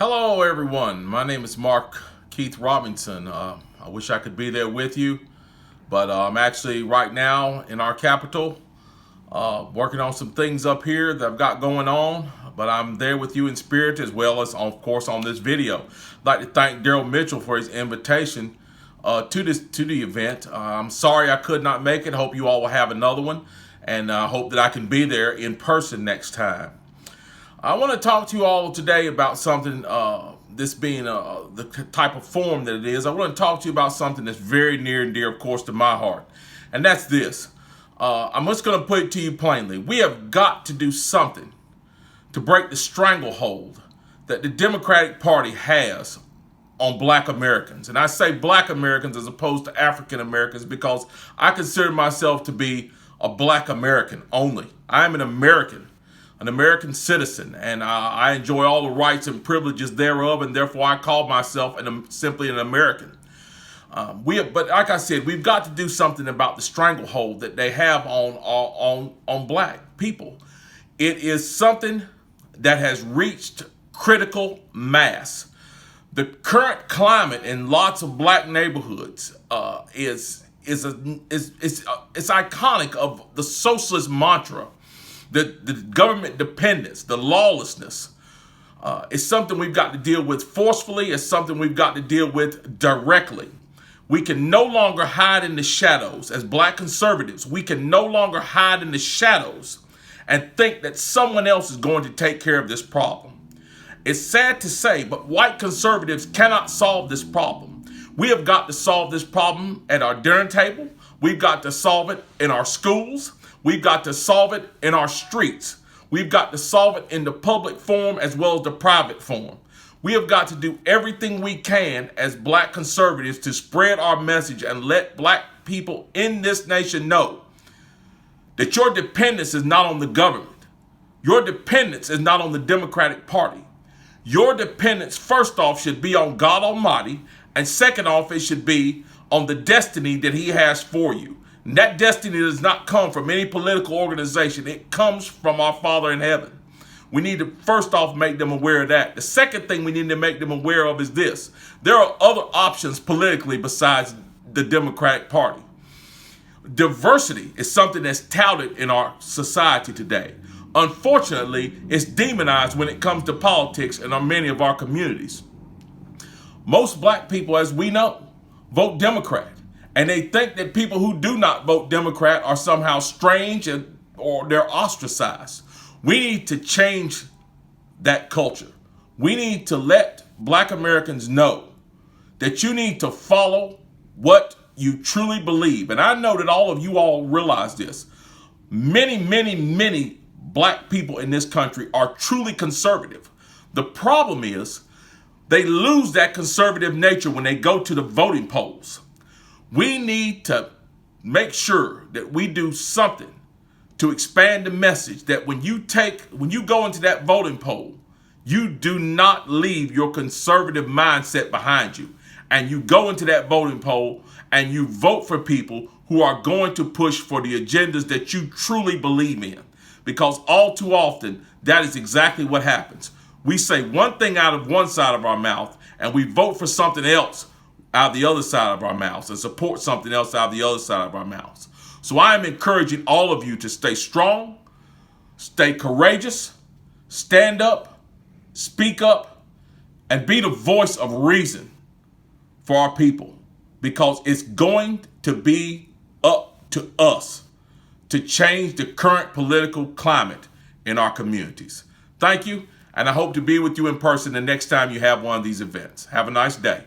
Hello, everyone. My name is Mark Keith Robinson. I wish I could be there with you, but I'm actually right now in our capital, working on some things up here that I've got going on. But I'm there with you in spirit as well as, of course, on this video. I'd like to thank Daryl Mitchell for his invitation to the event. I'm sorry I could not make it. Hope you all will have another one, and hope that I can be there in person next time. I want to talk to you all today about something, this being the type of forum that it is. I want to talk to you about something that's very near and dear, of course, to my heart. And that's this. I'm just going to put it to you plainly. We have got to do something to break the stranglehold that the Democratic Party has on Black Americans. And I say Black Americans as opposed to African Americans because I consider myself to be a Black American only. I am an American citizen, and I enjoy all the rights and privileges thereof, and therefore I call myself simply an American. But like I said, we've got to do something about the stranglehold that they have on Black people. It is something that has reached critical mass. The current climate in lots of Black neighborhoods is iconic of the socialist mantra. The government dependence, the lawlessness, is something we've got to deal with forcefully. It's something we've got to deal with directly. We can no longer hide in the shadows. As Black conservatives, we can no longer hide in the shadows and think that someone else is going to take care of this problem. It's sad to say, but white conservatives cannot solve this problem. We have got to solve this problem at our dinner table. We've got to solve it in our schools. We've got to solve it in our streets. We've got to solve it in the public forum as well as the private forum. We have got to do everything we can as Black conservatives to spread our message and let Black people in this nation know that your dependence is not on the government. Your dependence is not on the Democratic Party. Your dependence, first off, should be on God Almighty, and second off, it should be on the destiny that He has for you. And that destiny does not come from any political organization. It comes from our Father in heaven. We need to first off make them aware of that. The second thing we need to make them aware of is this. There are other options politically besides the Democratic Party. Diversity is something that's touted in our society today. Unfortunately, it's demonized when it comes to politics in many of our communities. Most Black people, as we know, vote Democrat. And they think that people who do not vote Democrat are somehow strange or they're ostracized. We need to change that culture. We need to let Black Americans know that you need to follow what you truly believe. And I know that all of you all realize this. Many Black people in this country are truly conservative. The problem is they lose that conservative nature when they go to the voting polls. We need to make sure that we do something to expand the message that when you go into that voting poll, you do not leave your conservative mindset behind you. And you go into that voting poll and you vote for people who are going to push for the agendas that you truly believe in. Because all too often, that is exactly what happens. We say one thing out of one side of our mouth and we vote for something else out of the other side of our mouths and support something else out of the other side of our mouths. So I am encouraging all of you to stay strong, stay courageous, stand up, speak up, and be the voice of reason for our people, because it's going to be up to us to change the current political climate in our communities. Thank you, and I hope to be with you in person the next time you have one of these events. Have a nice day.